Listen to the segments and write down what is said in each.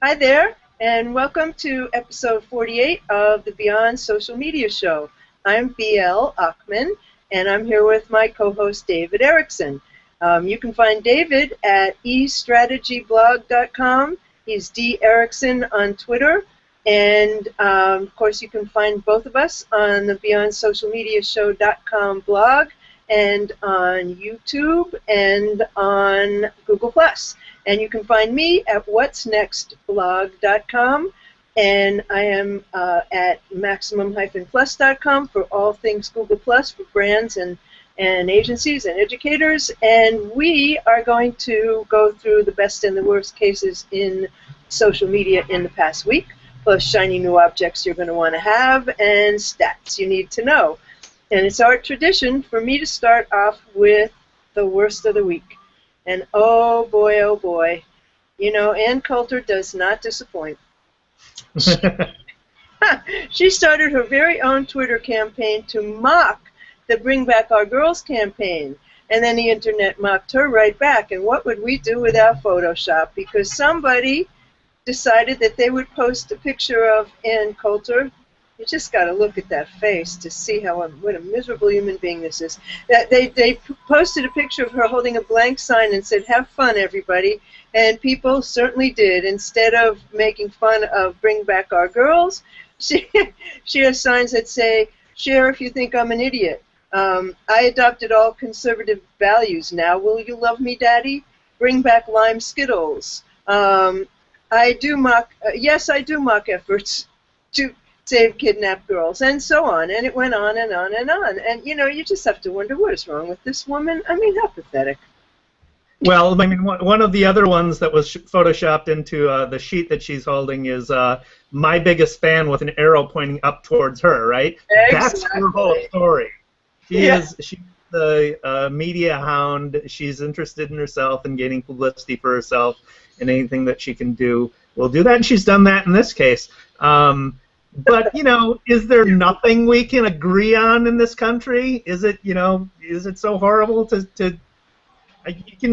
Hi there, and welcome to episode 48 of the Beyond Social Media Show. I'm BL Ochman, and I'm here with my co-host David Erickson. You can find David at estrategyblog.com. He's D. Erickson on Twitter, and of course you can find both of us on the BeyondSocialMediaShow.com blog, and on YouTube, and on Google+. And you can find me at whatsnextblog.com, and I am at maximum-plus.com for all things Google+, for brands and agencies and educators. And we are going to go through the best and the worst cases in social media in the past week, plus shiny new objects you're going to want to have, and stats you need to know. And it's our tradition for me to start off with the worst of the week. And oh boy, you know, Ann Coulter does not disappoint. She started her very own Twitter campaign to mock the Bring Back Our Girls campaign. And then the internet mocked her right back. And what would we do without Photoshop? Because somebody decided that they would post a picture of Ann Coulter. You just got to look at that face to see what a miserable human being this is. That they posted a picture of her holding a blank sign and said, "Have fun, everybody." And people certainly did. Instead of making fun of Bring Back Our Girls, she has signs that say, "Share if you think I'm an idiot." I adopted all conservative values. Now will you love me, Daddy? Bring back lime Skittles. I do mock efforts to save kidnapped girls, and so on, and it went on and on and on. And you know, you just have to wonder what is wrong with this woman. I mean, how pathetic. Well, I mean, one of the other ones that was photoshopped into the sheet that she's holding is my biggest fan with an arrow pointing up towards her, right? Exactly. That's her whole story. She's the media hound. She's interested in herself and gaining publicity for herself, and anything that she can do will do that, and she's done that in this case. But, you know, is there nothing we can agree on in this country? Is it, you know, is it so horrible to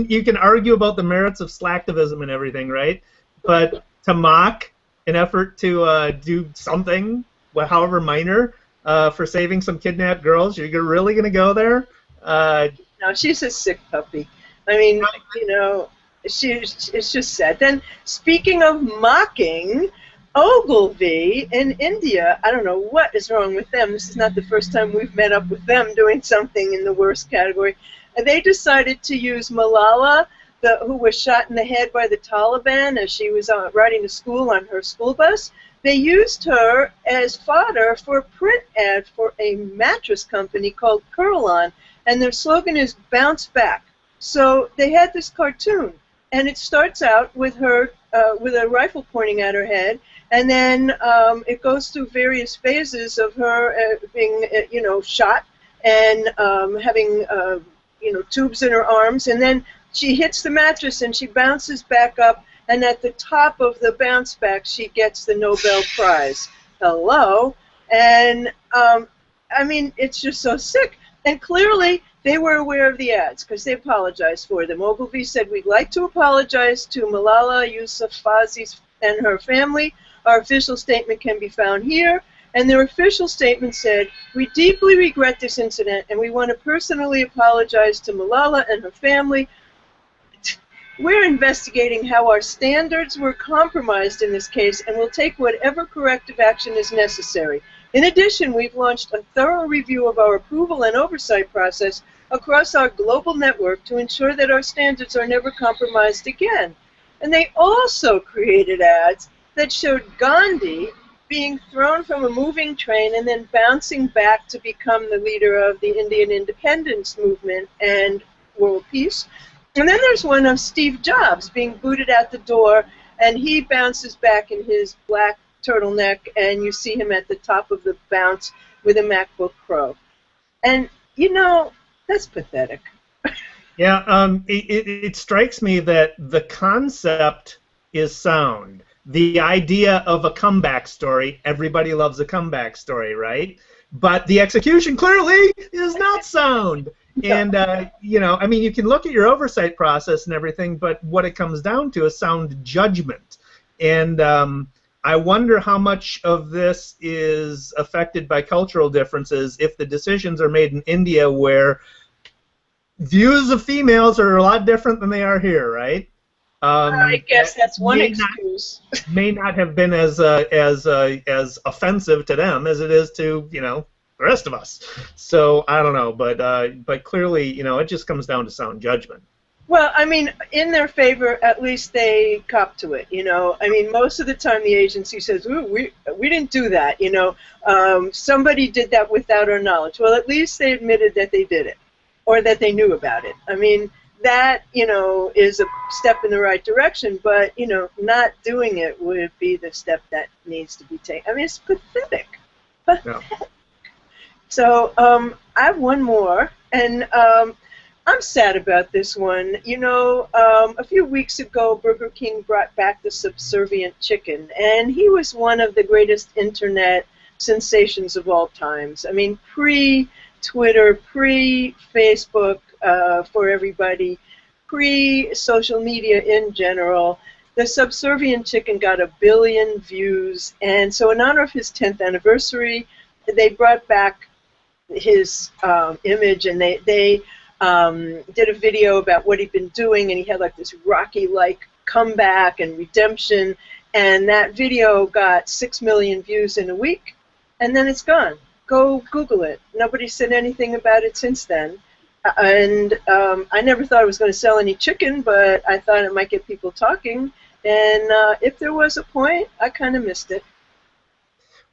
you can argue about the merits of Slacktivism and everything, right? But to mock an effort to do something, however minor, for saving some kidnapped girls, you're really going to go there? No, she's a sick puppy. I mean, you know, it's just sad. Then, speaking of mocking, Ogilvy in India, I don't know what is wrong with them. This is not the first time we've met up with them doing something in the worst category. And they decided to use Malala, who was shot in the head by the Taliban as she was riding to school on her school bus. They used her as fodder for a print ad for a mattress company called Curl-On, and their slogan is "Bounce Back." So they had this cartoon, and it starts out with her with a rifle pointing at her head, and then it goes through various phases of her being, you know, shot and having, you know, tubes in her arms, and then she hits the mattress and she bounces back up, and at the top of the bounce back she gets the Nobel Prize. Hello? And I mean, it's just so sick. And clearly they were aware of the ads because they apologized for them. Ogilvy said, "We'd like to apologize to Malala Yousafzai and her family. Our official statement can be found here." And their official statement said, "We deeply regret this incident, and we want to personally apologize to Malala and her family. We're investigating how our standards were compromised in this case, and will take whatever corrective action is necessary. In addition, we've launched a thorough review of our approval and oversight process across our global network to ensure that our standards are never compromised again." And they also created ads that showed Gandhi being thrown from a moving train and then bouncing back to become the leader of the Indian independence movement and world peace. And then there's one of Steve Jobs being booted out the door, and he bounces back in his black turtleneck, and you see him at the top of the bounce with a MacBook Pro. And, you know, that's pathetic. Yeah, it strikes me that the concept is sound. The idea of a comeback story, everybody loves a comeback story, right? But the execution clearly is not sound. And, you know, I mean, you can look at your oversight process and everything, but what it comes down to is sound judgment. And I wonder how much of this is affected by cultural differences if the decisions are made in India, where views of females are a lot different than they are here, right? I guess that's one excuse. May not have been as offensive to them as it is to, you know, the rest of us. So I don't know, but clearly, you know, it just comes down to sound judgment. Well, I mean, in their favor, at least they cop to it, you know. I mean, most of the time the agency says, ooh, we didn't do that, you know. Somebody did that without our knowledge. Well, at least they admitted that they did it, or that they knew about it. I mean, that, you know, is a step in the right direction, but, you know, not doing it would be the step that needs to be taken. I mean, it's pathetic. Pathetic. Yeah. So I have one more, and I'm sad about this one. You know, a few weeks ago, Burger King brought back the Subservient Chicken, and he was one of the greatest internet sensations of all times. I mean, pre-Twitter, pre-Facebook for everybody, pre-social media in general. The Subservient Chicken got 1 billion views, and so in honor of his 10th anniversary, they brought back his image, and they did a video about what he'd been doing, and he had like this Rocky-like comeback and redemption, and that video got 6 million views in a week, and then it's gone. Go Google it. Nobody said anything about it since then, and I never thought it was going to sell any chicken, but I thought it might get people talking, and if there was a point, I kind of missed it.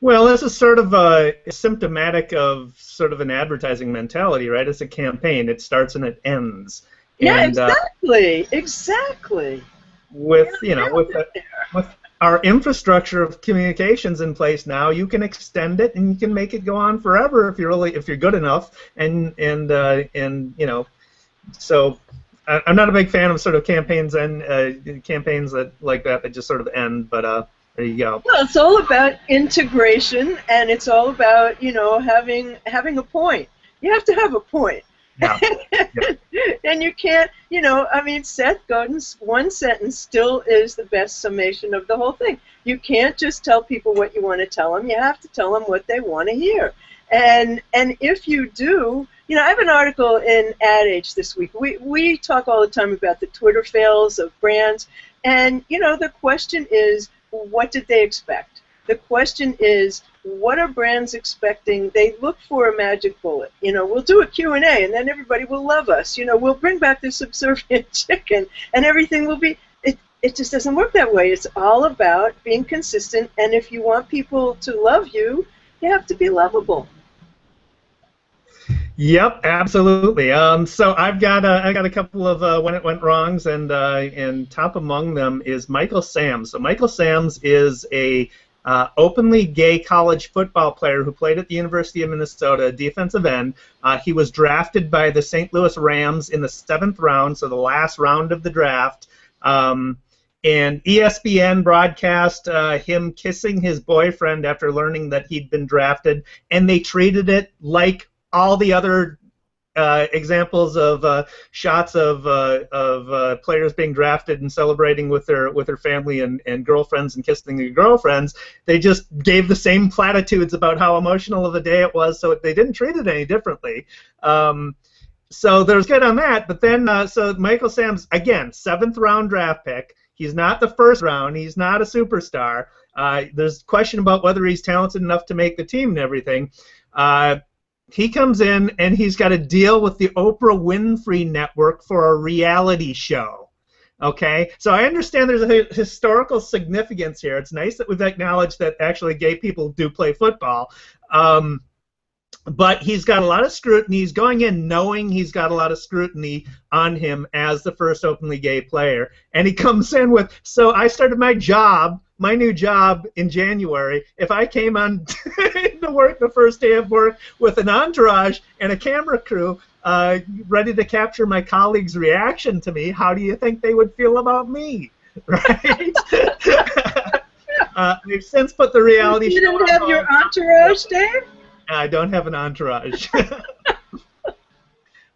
Well, this is sort of symptomatic of sort of an advertising mentality, right? It's a campaign. It starts and it ends. Yeah, and, exactly. Exactly. With with our infrastructure of communications in place now, you can extend it and you can make it go on forever if you're good enough. And you know, so I'm not a big fan of sort of campaigns and campaigns that like that just sort of end, but. There you go. Well, it's all about integration, and it's all about, you know, having a point. You have to have a point. Yeah. Yeah. And you can't, you know, I mean, Seth Godin's one sentence still is the best summation of the whole thing. You can't just tell people what you want to tell them. You have to tell them what they want to hear. And if you do, you know, I have an article in Ad Age this week. We talk all the time about the Twitter fails of brands, and, you know, the question is, what did they expect? The question is, what are brands expecting? They look for a magic bullet. You know, we'll do a Q&A, and then everybody will love us. You know, we'll bring back the Subservient Chicken, and everything will be. It just doesn't work that way. It's all about being consistent, and if you want people to love you, you have to be lovable. Yep, absolutely. So I got a couple of when it went wrongs, and top among them is Michael Sams. So Michael Sams is a openly gay college football player who played at the University of Minnesota, defensive end. He was drafted by the St. Louis Rams in the 7th round, so the last round of the draft. And ESPN broadcast him kissing his boyfriend after learning that he'd been drafted, and they treated it like all the other examples of shots of players being drafted and celebrating with their family and girlfriends and kissing their girlfriends. They just gave the same platitudes about how emotional of a day it was, so they didn't treat it any differently. So there's good on that. But then, so Michael Sams, again, 7th round draft pick. He's not the 1st round. He's not a superstar. There's a question about whether he's talented enough to make the team and everything. He comes in and he's got a deal with the Oprah Winfrey Network for a reality show. Okay? So I understand there's a historical significance here. It's nice that we've acknowledged that actually gay people do play football. But he's got a lot of scrutiny. He's going in knowing he's got a lot of scrutiny on him as the first openly gay player. And he comes in with, so I started my new job in January. If I came on to work the first day of work with an entourage and a camera crew ready to capture my colleagues' reaction to me, how do you think they would feel about me? Right? They've since put the reality show. You didn't have your entourage, Dave? I don't have an entourage.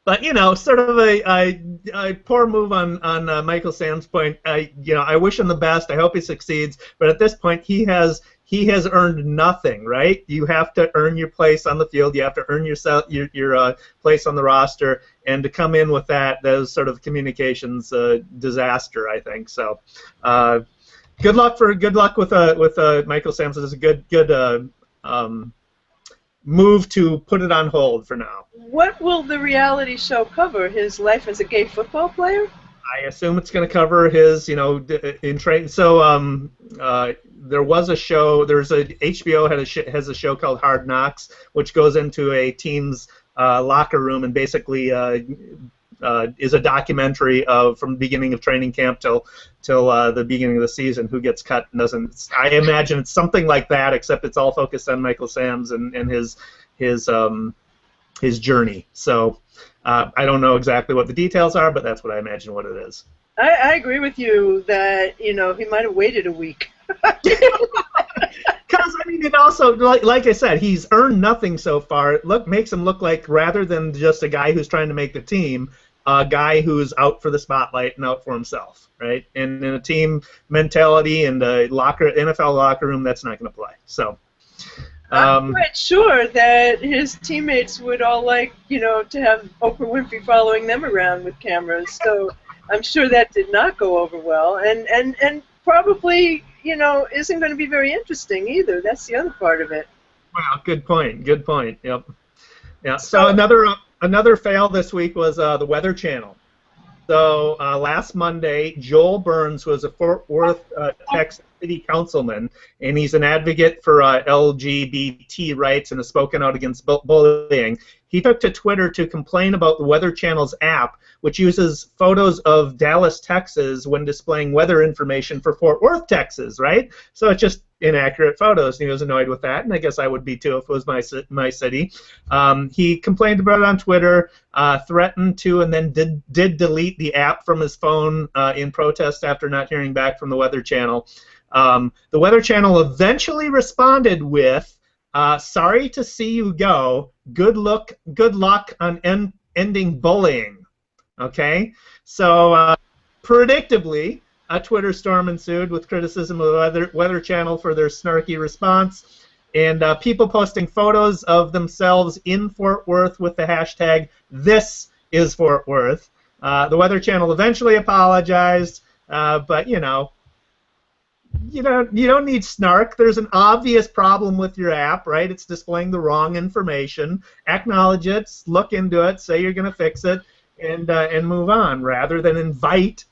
But you know, sort of a poor move on Michael Sam's point. I wish him the best. I hope he succeeds. But at this point, he has earned nothing, right? You have to earn your place on the field. You have to earn your place on the roster, and to come in with that is sort of communications disaster, I think. So, good luck with Michael Sam. This is a good move to put it on hold for now. What will the reality show cover? His life as a gay football player? I assume it's going to cover his, in training. So there was a show. HBO has a show called Hard Knocks, which goes into a team's locker room and basically is a documentary from the beginning of training camp till the beginning of the season, who gets cut and doesn't. I imagine it's something like that, except it's all focused on Michael Sam's and his journey. So I don't know exactly what the details are, but that's what I imagine what it is. I agree with you that he might have waited a week. Because it also, like I said, he's earned nothing so far. It makes him look like, rather than just a guy who's trying to make the team, a guy who's out for the spotlight and out for himself, right? And in a team mentality and a NFL locker room, that's not going to play. So. I'm quite sure that his teammates would all like, to have Oprah Winfrey following them around with cameras. So I'm sure that did not go over well, and probably, isn't going to be very interesting either. That's the other part of it. Wow, good point. Good point. Yep. Yeah. So another fail this week was the Weather Channel. So last Monday, Joel Burns was a Fort Worth, Texas city councilman, and he's an advocate for LGBT rights and has spoken out against bullying. He took to Twitter to complain about the Weather Channel's app, which uses photos of Dallas, Texas, when displaying weather information for Fort Worth, Texas, right? So it's just inaccurate photos, and he was annoyed with that, and I guess I would be too if it was my city. He complained about it on Twitter, threatened to, and then did delete the app from his phone in protest after not hearing back from the Weather Channel. The Weather Channel eventually responded with, "Sorry to see you go. Good luck on ending bullying." Okay, so predictably, a Twitter storm ensued with criticism of the Weather Channel for their snarky response, and people posting photos of themselves in Fort Worth with the hashtag "This is Fort Worth." The Weather Channel eventually apologized, but you don't need snark. There's an obvious problem with your app, right? It's displaying the wrong information. Acknowledge it, look into it, say you're going to fix it, and move on, rather than invite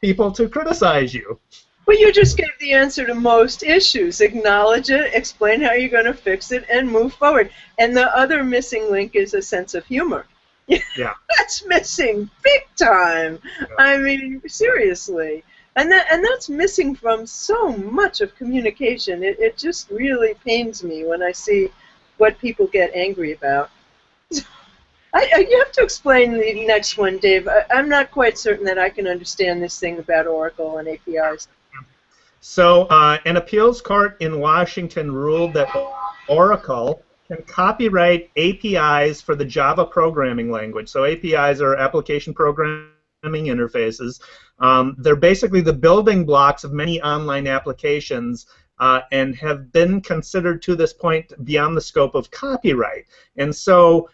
people to criticize you. Well, you just gave the answer to most issues. Acknowledge it, explain how you're going to fix it, and move forward. And the other missing link is a sense of humor. Yeah. That's missing big time. Yeah. I mean, seriously. And that's missing from so much of communication. It just really pains me when I see what people get angry about. You have to explain the next one, Dave. I'm not quite certain that I can understand this thing about Oracle and APIs. So an appeals court in Washington ruled that Oracle can copyright APIs for the Java programming language. So APIs are application programming interfaces. They're basically the building blocks of many online applications and have been considered to this point beyond the scope of copyright. And so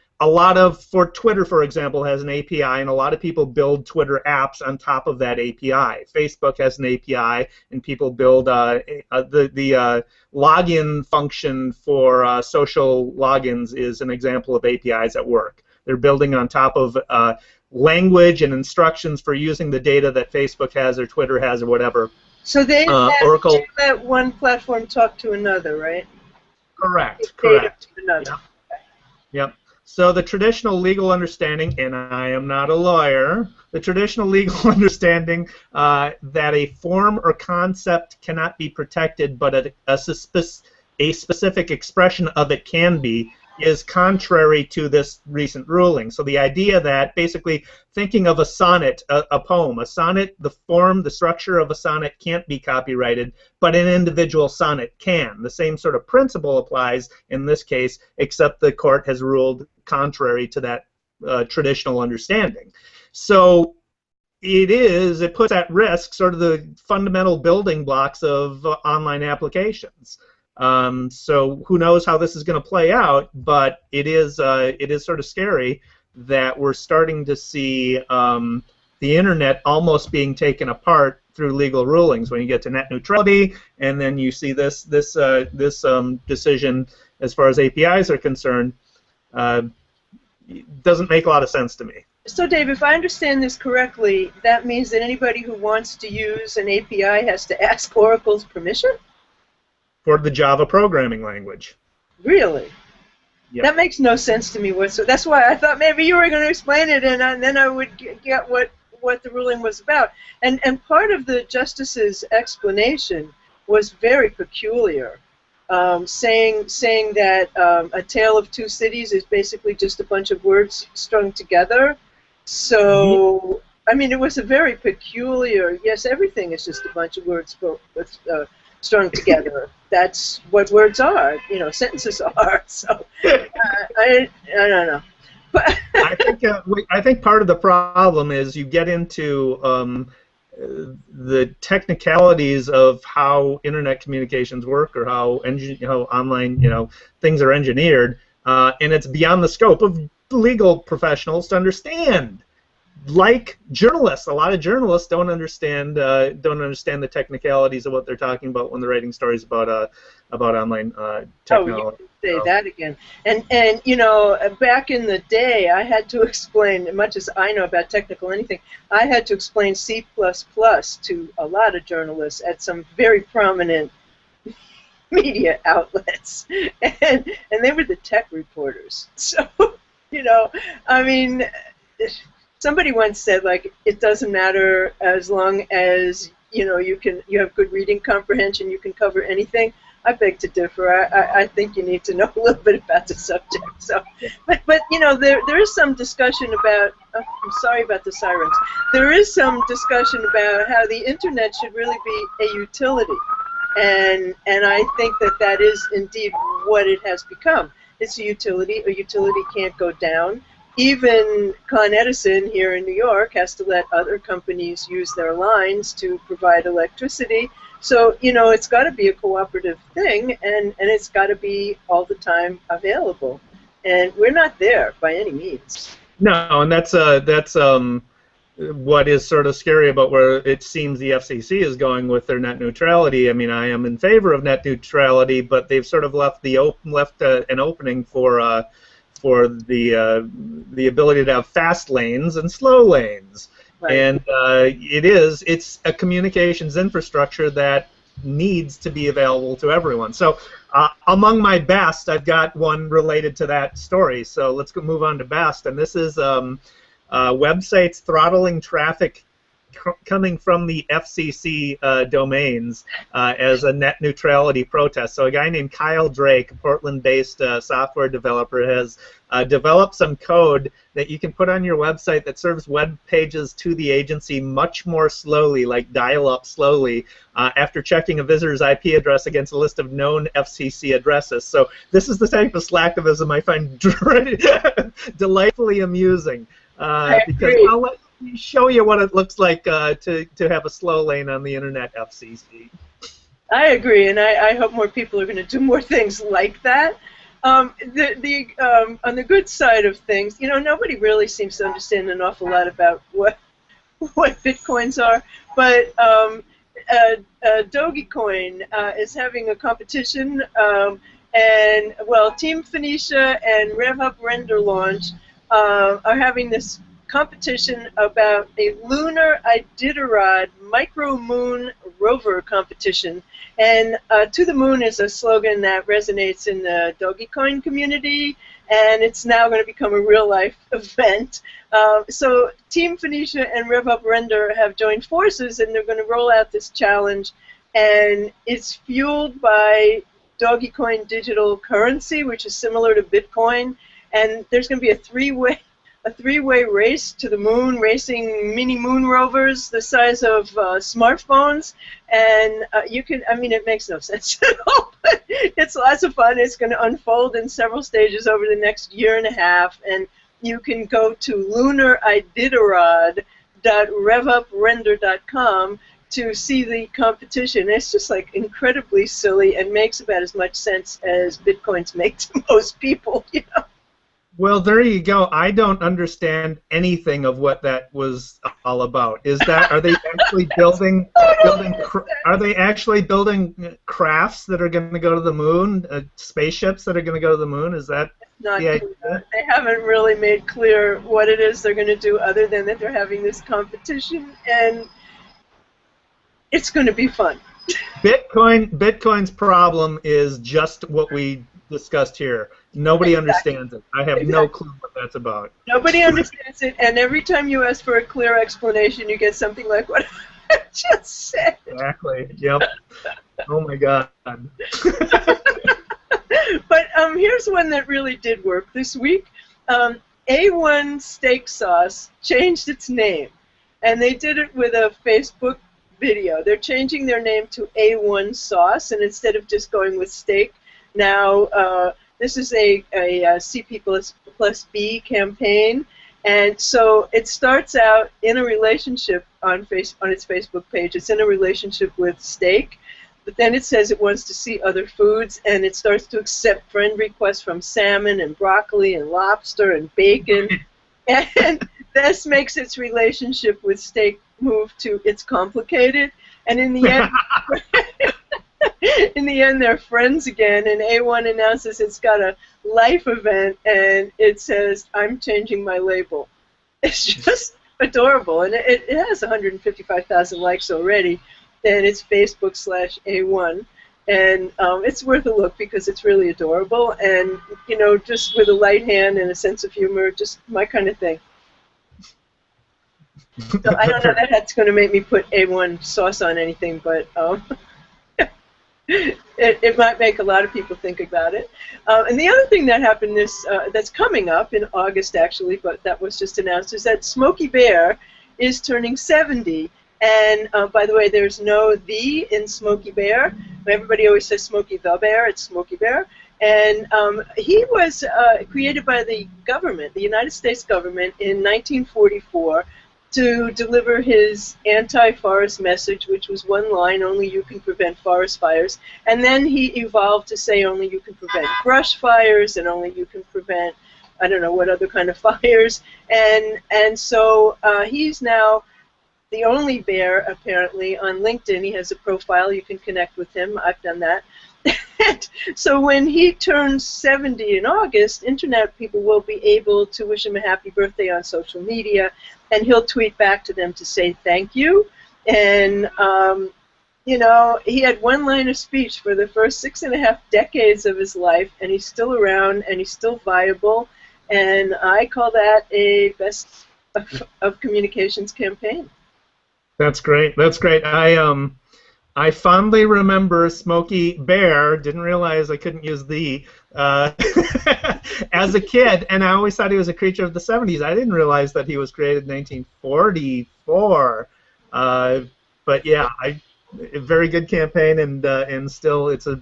for Twitter, for example, has an API, and a lot of people build Twitter apps on top of that API. Facebook has an API, and people build the login function for social logins is an example of APIs at work. They're building on top of language and instructions for using the data that Facebook has or Twitter has or whatever. So they Oracle, to let one platform talk to another, right? Correct. To another. Yep. So the traditional legal understanding, and I am not a lawyer, the traditional legal understanding that a form or concept cannot be protected, but a specific expression of it can be, is contrary to this recent ruling. So the idea that basically thinking of a sonnet, a poem, a sonnet, the form, the structure of a sonnet can't be copyrighted, but an individual sonnet can. The same sort of principle applies in this case, except the court has ruled contrary to that traditional understanding. So it puts at risk sort of the fundamental building blocks of online applications. So who knows how this is going to play out, but it is sort of scary that we're starting to see the internet almost being taken apart through legal rulings. When you get to net neutrality, and then you see this decision as far as APIs are concerned, doesn't make a lot of sense to me. So, Dave, if I understand this correctly, that means that anybody who wants to use an API has to ask Oracle's permission? For the Java programming language. Really? Yep. That makes no sense to me whatsoever. That's why I thought maybe you were going to explain it, and then I would get what the ruling was about. And part of the justice's explanation was very peculiar, saying that a tale of two cities is basically just a bunch of words strung together. So, I mean, it was a very peculiar, yes, everything is just a bunch of words strung together. That's what words are, sentences are. So, I don't know. But I think part of the problem is you get into the technicalities of how internet communications work, or how online things are engineered, and it's beyond the scope of legal professionals to understand. Like journalists, a lot of journalists don't understand the technicalities of what they're talking about when they're writing stories about online technology. Oh, you say that again. And back in the day, I had to explain, as much as I know about technical anything, I had to explain C++ to a lot of journalists at some very prominent media outlets, and they were the tech reporters. So, I mean, somebody once said, like, it doesn't matter as long as you have good reading comprehension, you can cover anything. I beg to differ. I think you need to know a little bit about the subject. So, but there is some discussion about. Oh, I'm sorry about the sirens. There is some discussion about how the internet should really be a utility, and I think that is indeed what it has become. It's a utility. A utility can't go down. Even Con Edison here in New York has to let other companies use their lines to provide electricity. So, it's got to be a cooperative thing, and it's got to be all the time available. And we're not there by any means. No, and that's what is sort of scary about where it seems the FCC is going with their net neutrality. I mean, I am in favor of net neutrality, but they've sort of left an opening for the ability to have fast lanes and slow lanes. Right. And it's a communications infrastructure that needs to be available to everyone. So among my best, I've got one related to that story. So let's move on to best. And this is websites throttling traffic coming from the FCC domains as a net neutrality protest. So a guy named Kyle Drake, a Portland-based software developer, has developed some code that you can put on your website that serves web pages to the agency much more slowly, like dial-up slowly, after checking a visitor's IP address against a list of known FCC addresses. So this is the type of slacktivism I find delightfully amusing. Because I'll let me show you what it looks like to have a slow lane on the internet, FCC. I agree, and I hope more people are going to do more things like that. On the good side of things, nobody really seems to understand an awful lot about what bitcoins are, but Dogecoin is having a competition, and Team Phoenicia and RevUp Render Launch are having this competition about a Lunar Iditarod micro-moon rover competition. And To the Moon is a slogan that resonates in the Dogecoin community, and it's now going to become a real-life event. So Team Phoenicia and RevUp Render have joined forces, and they're going to roll out this challenge. And it's fueled by Dogecoin digital currency, which is similar to Bitcoin. And there's going to be a three-way race to the moon, racing mini moon rovers the size of smartphones. And it makes no sense at all, but it's lots of fun. It's going to unfold in several stages over the next year and a half. And you can go to Lunar Iditarod.revuprender.com to see the competition. It's just like incredibly silly and makes about as much sense as Bitcoins make to most people, you know. Well, there you go. I don't understand anything of what that was all about. Is that are they actually building are they actually building crafts that are going to go to the moon, spaceships that are going to go to the moon? Is that Not the clear. idea? They haven't really made clear what it is they're going to do other than that they're having this competition, and it's going to be fun. Bitcoin's problem is just what we discussed here. Nobody understands it. I have no clue what that's about. Nobody understands it, and every time you ask for a clear explanation, you get something like what I just said. Exactly. Yep. Oh my God. But here's one that really did work this week. A1 Steak Sauce changed its name, and they did it with a Facebook video. They're changing their name to A1 Sauce, and instead of just going with steak, now this is a CP+B campaign, and so it starts out in a relationship on its Facebook page. It's in a relationship with steak, but then it says it wants to see other foods, and it starts to accept friend requests from salmon and broccoli and lobster and bacon, and this makes its relationship with steak move to it's complicated, and in the end, in the end, they're friends again, and A1 announces it's got a life event, and it says, I'm changing my label. It's just adorable, and it has 155,000 likes already, and it's Facebook/A1, and it's worth a look because it's really adorable, and, you know, just with a light hand and a sense of humor, just my kind of thing. So I don't know if that's going to make me put A1 sauce on anything, but it might make a lot of people think about it. And the other thing that happened that's coming up in August, actually, but that was just announced, is that Smokey Bear is turning 70. And by the way, there's no "the" in Smokey Bear. Everybody always says Smokey the Bear. It's Smokey Bear. And he was created by the government, the United States government, in 1944 to deliver his anti-forest message, which was one line, only you can prevent forest fires. And then he evolved to say only you can prevent brush fires and only you can prevent, I don't know what other kind of fires. And so he's now the only bear, apparently, on LinkedIn. He has a profile. You can connect with him. I've done that. So when he turns 70 in August, Internet people will be able to wish him a happy birthday on social media, and he'll tweet back to them to say thank you. And, you know, he had one line of speech for the first 6.5 decades of his life, and he's still around, and he's still viable. And I call that a best of communications campaign. That's great. That's great. I fondly remember Smokey Bear. Didn't realize I couldn't use "the" as a kid, and I always thought he was a creature of the '70s. I didn't realize that he was created in 1944. But yeah, a very good campaign, and still it's a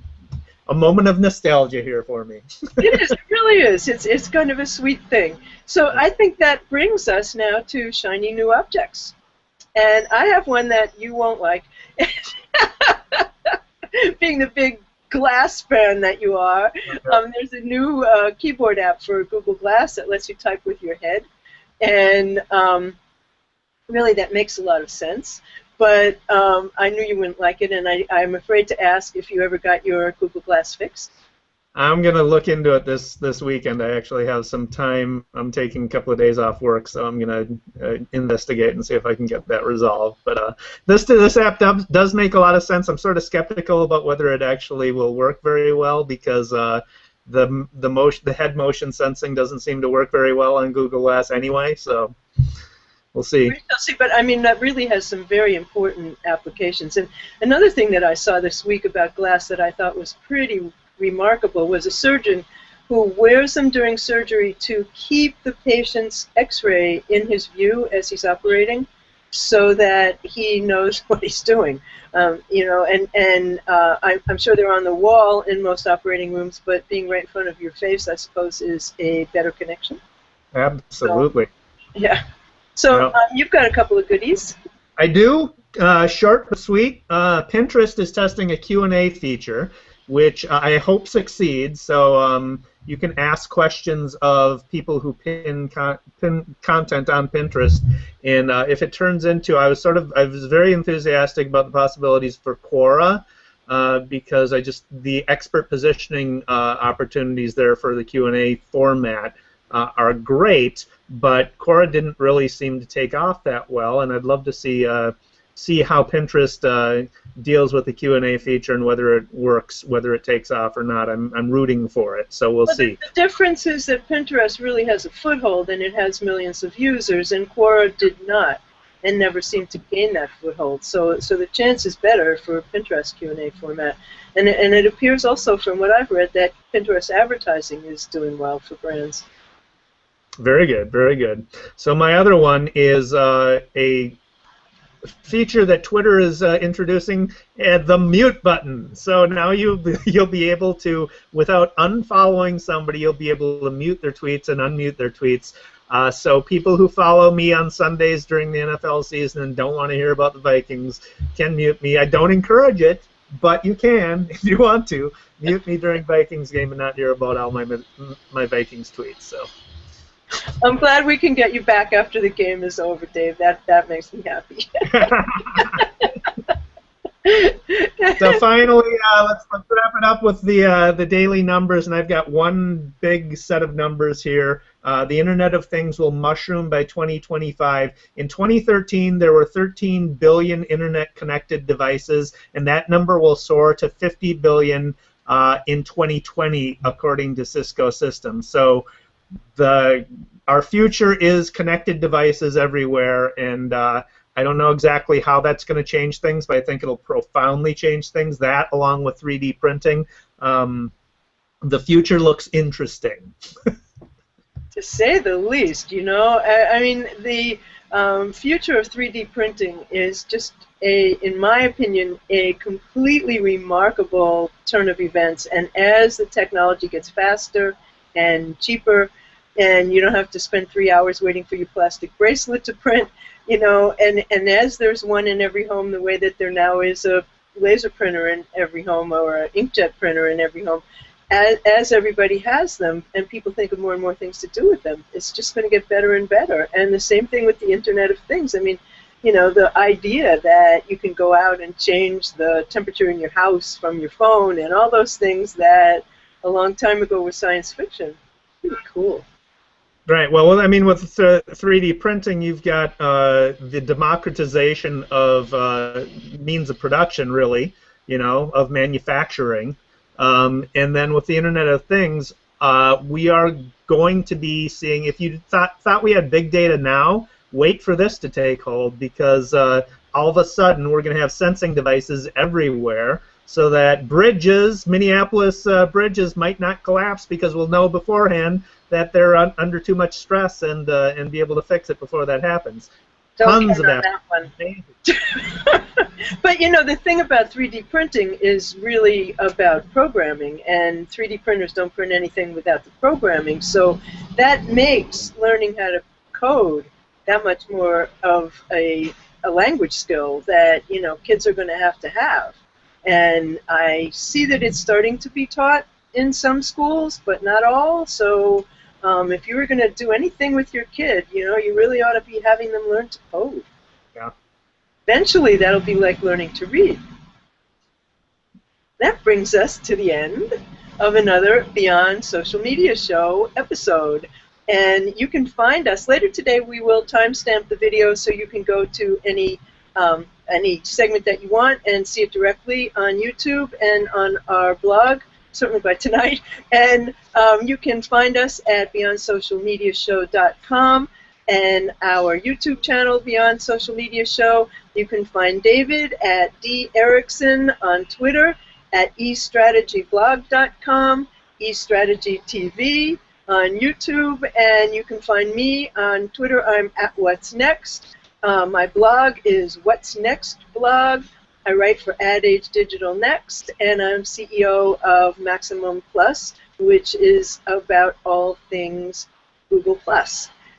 moment of nostalgia here for me. It is. It really is. It's kind of a sweet thing. So I think that brings us now to shiny new objects. And I have one that you won't like. Being the big Glass fan that you are, there's a new keyboard app for Google Glass that lets you type with your head. And really that makes a lot of sense. But I knew you wouldn't like it, and I'm afraid to ask if you ever got your Google Glass fixed. I'm going to look into it this weekend. I actually have some time. I'm taking a couple of days off work, so I'm going to investigate and see if I can get that resolved. But this app does make a lot of sense. I'm sort of skeptical about whether it actually will work very well because the head motion sensing doesn't seem to work very well on Google Glass anyway. So we'll see. We'll see, but I mean that really has some very important applications. And another thing that I saw this week about Glass that I thought was pretty remarkable was a surgeon who wears them during surgery to keep the patient's x-ray in his view as he's operating so that he knows what he's doing. You know, and I'm sure they're on the wall in most operating rooms, but being right in front of your face, I suppose, is a better connection. Absolutely. So, yeah. So you've got a couple of goodies. I do. Short but sweet. Pinterest is testing a Q&A feature, which I hope succeeds. So you can ask questions of people who pin content on Pinterest, and if it turns into, I was very enthusiastic about the possibilities for Quora, because the expert positioning opportunities there for the Q&A format are great, but Quora didn't really seem to take off that well, and I'd love to see how Pinterest deals with the Q&A feature and whether it works, whether it takes off or not. I'm rooting for it, so we'll see. The difference is that Pinterest really has a foothold and it has millions of users, and Quora did not, and never seemed to gain that foothold. So the chance is better for Pinterest Q&A format, and it appears also from what I've read that Pinterest advertising is doing well for brands. Very good, very good. So my other one is a feature that Twitter is introducing, the mute button. So now you'll be able to, without unfollowing somebody, you'll be able to mute their tweets and unmute their tweets. So people who follow me on Sundays during the NFL season and don't want to hear about the Vikings can mute me. I don't encourage it, but you can, if you want to, mute me during Vikings game and not hear about all my Vikings tweets. So. I'm glad we can get you back after the game is over, Dave. That makes me happy. So finally, let's wrap it up with the daily numbers, and I've got one big set of numbers here. The Internet of Things will mushroom by 2025. In 2013, there were 13 billion Internet-connected devices, and that number will soar to 50 billion in 2020, according to Cisco Systems. So our future is connected devices everywhere, and I don't know exactly how that's going to change things, but I think it'll profoundly change things. That, along with 3D printing, the future looks interesting. To say the least, you know. I mean, the future of 3D printing is just in my opinion, a completely remarkable turn of events. And as the technology gets faster and cheaper, and you don't have to spend 3 hours waiting for your plastic bracelet to print, you know, and as there's one in every home, the way that there now is a laser printer in every home or an inkjet printer in every home, as everybody has them and people think of more and more things to do with them, it's just going to get better and better. And the same thing with the Internet of Things. I mean, you know, the idea that you can go out and change the temperature in your house from your phone and all those things that a long time ago were science fiction. Pretty cool. Right. Well, I mean, with 3D printing, you've got the democratization of means of production, really, you know, of manufacturing. And then with the Internet of Things, we are going to be seeing, if you thought we had big data now, wait for this to take hold, because all of a sudden we're going to have sensing devices everywhere, so that bridges, Minneapolis bridges, might not collapse because we'll know beforehand that they're under too much stress and be able to fix it before that happens. Tons of that one. But you know, the thing about 3D printing is really about programming, and 3D printers don't print anything without the programming. So that makes learning how to code that much more of a language skill that, you know, kids are going to have. And I see that it's starting to be taught in some schools, but not all. So if you were going to do anything with your kid, you know, you really ought to be having them learn to code. Yeah. Eventually, that'll be like learning to read. That brings us to the end of another Beyond Social Media Show episode. And you can find us. Later today, we will timestamp the video so you can go to any segment that you want and see it directly on YouTube and on our blog, certainly by tonight. And you can find us at BeyondSocialMediaShow.com and our YouTube channel, Beyond Social Media Show. You can find David at D. Erickson on Twitter, at eStrategyBlog.com, eStrategyTV on YouTube, and you can find me on Twitter. I'm at What's Next. My blog is What's Next blog. I write for Ad Age Digital Next, and I'm CEO of Maximum Plus, which is about all things Google+.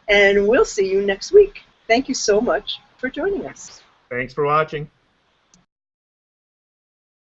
And we'll see you next week. Thank you so much for joining us. Thanks for watching.